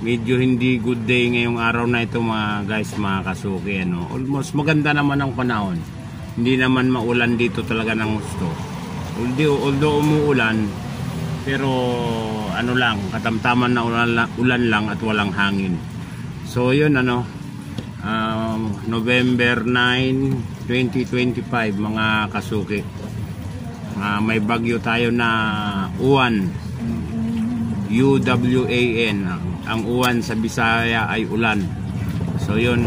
medyo hindi good day ngayong araw na ito mga guys, mga kasuki, ano. Almost maganda naman ang panahon, hindi naman maulan dito talaga ng gusto, although umuulan, pero ano lang, katamtaman na ulan lang at walang hangin. So yun, ano, November 9, 2025 mga kasuki. May bagyo tayo na uwan, UWAN. Ang uwan sa Bisaya ay ulan. So yun,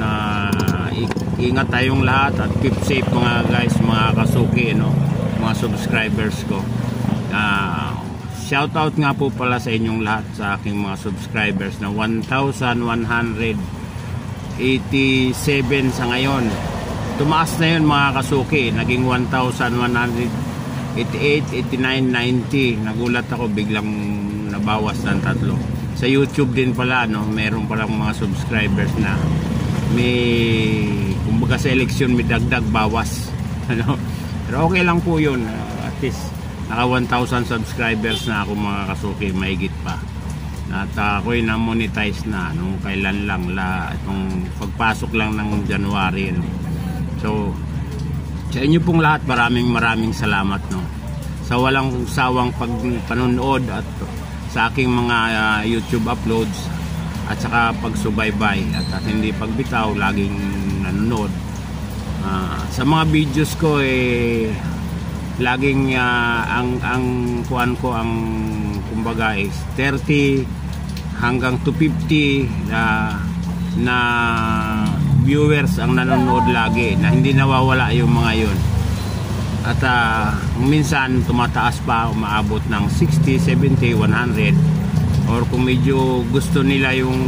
ingat tayong lahat at keep safe mga guys, mga kasuki, no? Mga subscribers ko. Shout out nga po pala sa inyong lahat, sa aking mga subscribers na 1,187 sa ngayon. Tumaas na yun mga kasuki, naging 1,188, 89, 90. Nagulat ako, biglang nabawas ng 3. Sa YouTube din pala, no, meron palang mga subscribers na may, kumbaga sa eleksyon, may dagdag bawas. Ano? Pero okay lang po yun. At least naka 1,000 subscribers na ako mga kasuki, mahigit pa. At ako'y na-monetize na nung kailan lang, itong pagpasok lang ng January, no? So sa inyo pong lahat, maraming salamat, no, sa walang sawang panonood at sa aking mga YouTube uploads, at saka pagsubaybay at hindi pagbitaw, laging nanonood. Sa mga videos ko laging ang kuan ko, ang kumbaga is 30 hanggang 250 na viewers ang nanonood lagi, na hindi nawawala yung mga yun. At minsan tumataas pa, umaabot ng 60, 70, 100. Or kung medyo gusto nila yung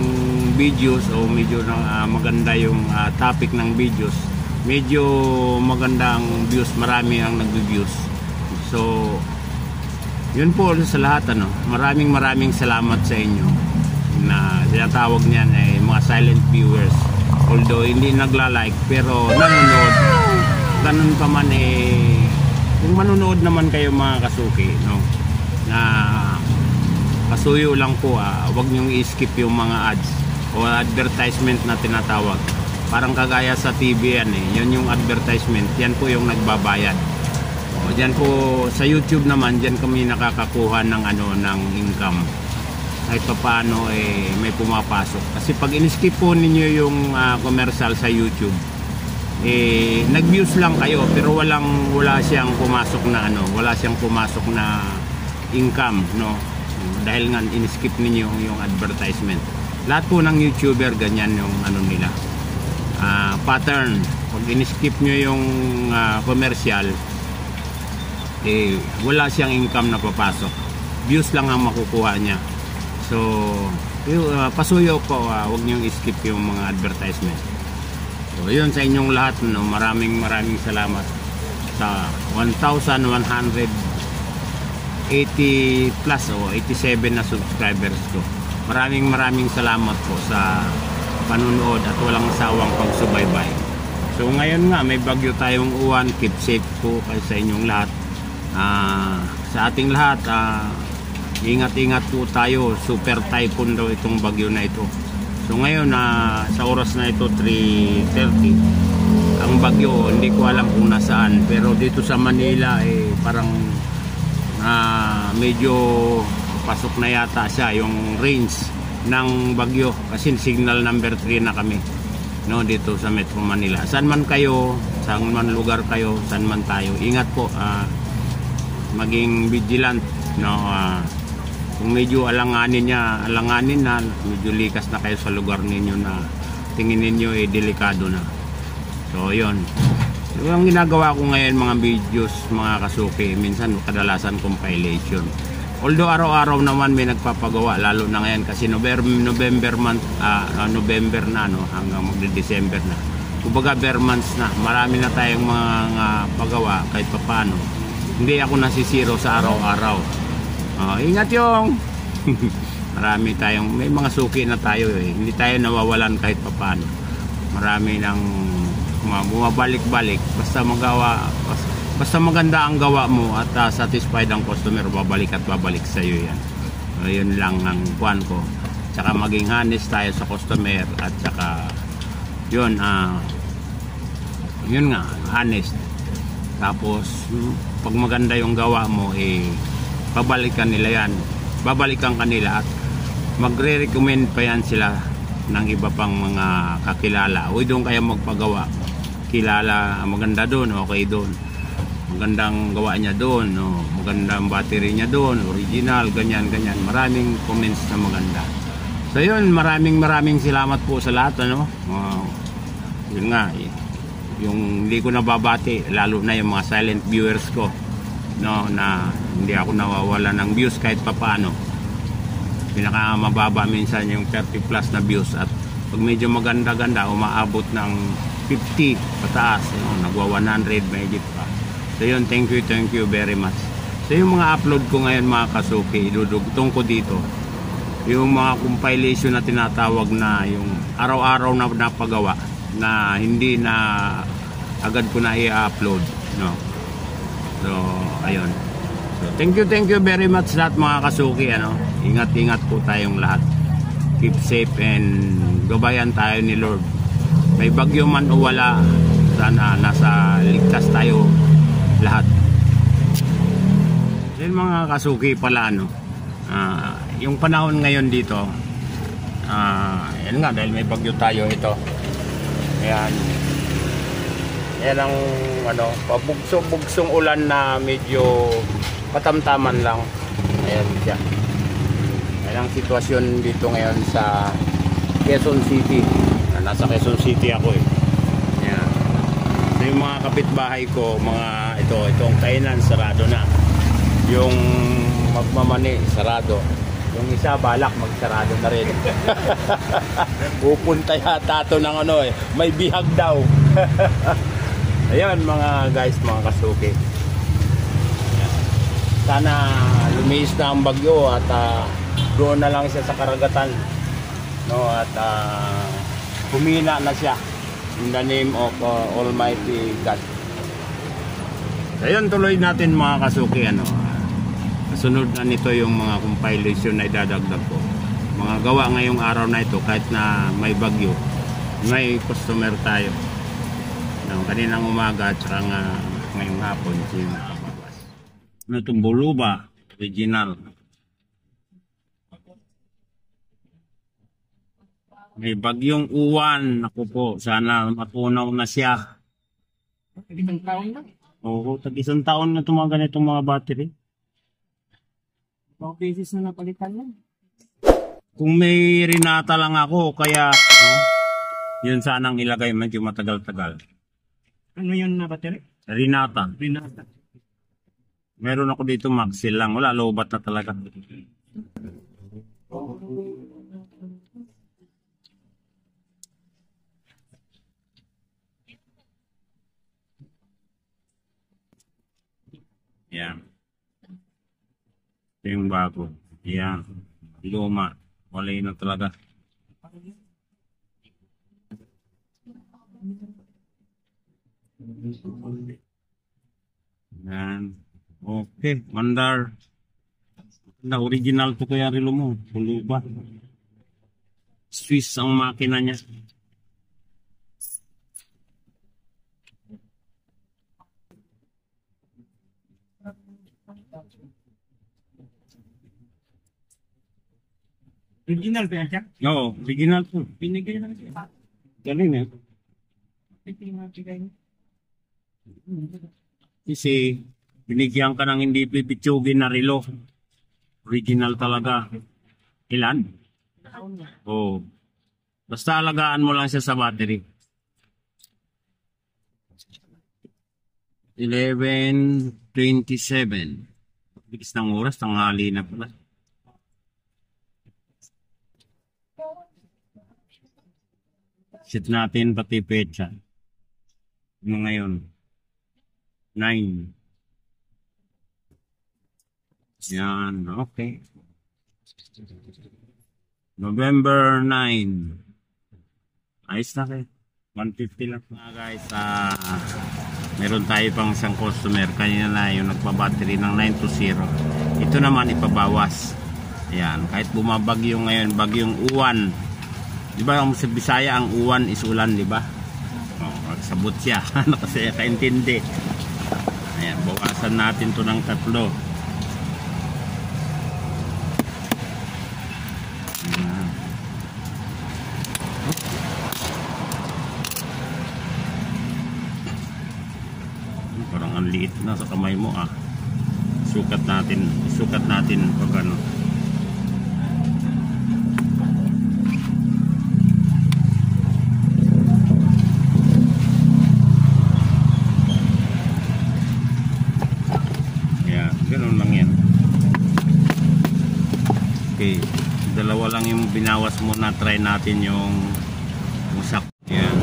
videos o medyo maganda yung topic ng videos, medyo maganda ang views, marami ang nag-views. So yun po sa lahat, ano, maraming salamat sa inyo na tinatawag niyan mga silent viewers. Although hindi nagla-like pero nanonood. Ganun pa man, kung manonood naman kayo mga kasuki, no, na pasuyo lang po, wag niyong i-skip yung mga ads o advertisement na tinatawag. Parang kagaya sa TV yan, yun yung advertisement, yan po yung nagbabayad. O diyan po sa YouTube naman, diyan kami nakakakuha ng ng income. Kahit pa paano may pumapasok. Kasi pag in-skip po ninyo yung commercial sa YouTube, nag-views lang kayo pero wala siyang pumasok na wala siyang pumasok na income, no? Dahil nga in-skip ninyo yung advertisement. Lahat po ng YouTuber ganyan yung nila. Pattern. Pag in-skip nyo yung commercial, wala siyang income na papasok. Views lang ang makukuha niya. So pasuyo po, huwag nyo i-skip yung mga advertisement. So yun sa inyong lahat, no? Maraming salamat sa 1,180 plus o 87 na subscribers ko. Maraming salamat po sa panunood at walang sawang pagsubaybay. So ngayon nga may bagyo tayong uwan, keep safe po kayo sa inyong lahat. Sa ating lahat, ingat po tayo. Super typhoon daw itong bagyo na ito. So ngayon sa oras na ito 3:30, ang bagyo hindi ko alam kung nasaan, pero dito sa Manila parang medyo pasok na yata siya yung range ng bagyo, kasi signal number 3 na kami, no, dito sa Metro Manila. Saan man kayo, saan man lugar kayo, saan man tayo, ingat po, maging vigilant, no. Kung medyo alanganin na, medyo likas na kayo sa lugar ninyo na tingin ninyo delikado na. So yun, yung ginagawa ko ngayon mga videos mga kasuki, minsan kadalasan compilation. Although araw-araw naman may nagpapagawa, lalo na ngayon kasi November month, November na, no, hanggang magde-December na. Kumbaga bare months na, marami na tayong mga pagawa kahit papano. Hindi ako nasisiro sa araw-araw. Ingat yung marami tayong, may mga suki na tayo, hindi tayo nawawalan kahit papano. Marami nang bumabalik-balik, basta maganda ang gawa mo at satisfied ang customer, babalik at babalik sa iyo yan. Yun lang ang kuan ko. saka maging honest tayo sa customer, at saka yun yun nga, honest. Tapos pag maganda yung gawa mo, babalikan nila yan, babalikan kanila, at magre-recommend pa yan sila ng iba pang mga kakilala. Uy, doon kaya magpagawa, kilala, maganda doon, okay doon, magandang gawa niya doon, magandang battery niya doon, original, ganyan. Maraming comments na maganda. So yun, maraming salamat po sa lahat, yun nga, yung hindi ko nababati, lalo na yung mga silent viewers ko, na hindi ako nawawala ng views kahit papaano. Pinaka mababa minsan yung 30 plus na views, at pag medyo maganda-ganda, umaabot ng 50 pataas, nagwa 100 mahigit pa. So yun, thank you very much. So yung mga upload ko ngayon mga kasuki, idudugtong ko dito yung mga compilation na tinatawag na yung araw-araw na napagawa, na hindi na agad ko na i-upload, so ayun. So thank you very much lahat mga kasuki, ingat po tayong lahat, keep safe, and gabayan tayo ni Lord. May bagyo man o wala, sana nasa ligtas tayo lahat. Then mga kasuki pala, yung panahon ngayon dito, yan nga, dahil may bagyo tayo, ito, ayan ang pabugsong ulan na medyo patamtaman lang. Ayan siya, ayan ang sitwasyon dito ngayon sa Quezon City. Nasa Quezon City ako ayan. So yung mga kapitbahay ko, itong kainan sarado na, yung magmamani sarado, yung isa balak magsarado na rin. Pupunta yata ito ng may bihag daw. Ayan mga guys, mga kasuki, sana lumiis na ang bagyo at doon na lang siya sa karagatan, at humina na siya in the name of Almighty God. Ayun, tuloy natin mga kasuki, sunod na nito yung mga compilation na idadagdag ko, mga gawa ngayong araw na ito, kahit na may bagyo, may customer tayo. Kaninang umaga at saka ngayong hapon, yung nakabawas. Itong buluba, original. May bagyong uwan, ako po, sana matunaw na siya. Isang taon na? Oo, tag-isang taon na itong mga ganitong mga battery. Mga beses na napalitan yan. Kung may Rinata lang ako, kaya yun sanang ilagay, medyo matagal-tagal. Ano yun na battery? Rinata. Rinata. Meron ako dito Maxil lang, wala, lobat na talaga. Yan. Ito yung bago. Yan. Luma. Wala na talaga. Yan. Okay. Mandar. Na original to kaya rilo mo. Puluba. Swiss ang makina niya. Original ba yan siya? Oo, original to. Binigay lang siya. Galing eh. Kasi binigyan ka ng hindi pipitsugin na relo. Original talaga. Ilan? Oo. Basta alagaan mo lang siya sa battery. 11:27. Bigis ng oras, tanghali na pala. Set natin pati pecha. Ano ngayon? 9. Yan, okay. November 9. Ayos na kayo. 150 lang mga guys. Meron tayo pang isang customer. Kanina na yung nagpa-battery ng 920. Ito naman ipabawas. Ayan, kahit bumabagyo ngayon, bagyong uwan. Di ba sa Bisaya ang uwan is ulan, di ba? Oh, sabot siya. Kasi kaintindi. Ayan, bawasan natin to ng 3. Ayan. Parang ang liit na sa kamay mo ah. Sukat natin pag ano. Yeah, ganun lang yan. Okay, dalawa lang yung binawas muna. Try natin yung sak. Yan.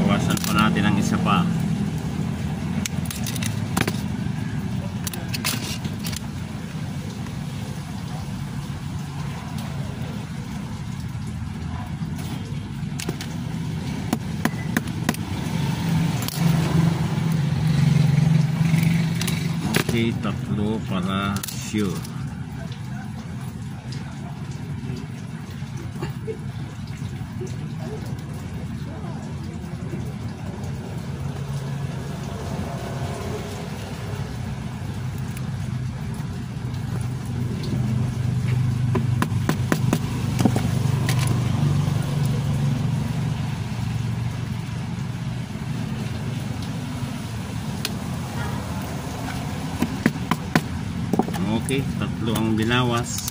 Bawasan pa natin ang isa pa. Okay, 3 para sure. Okay, 3 ang binawas.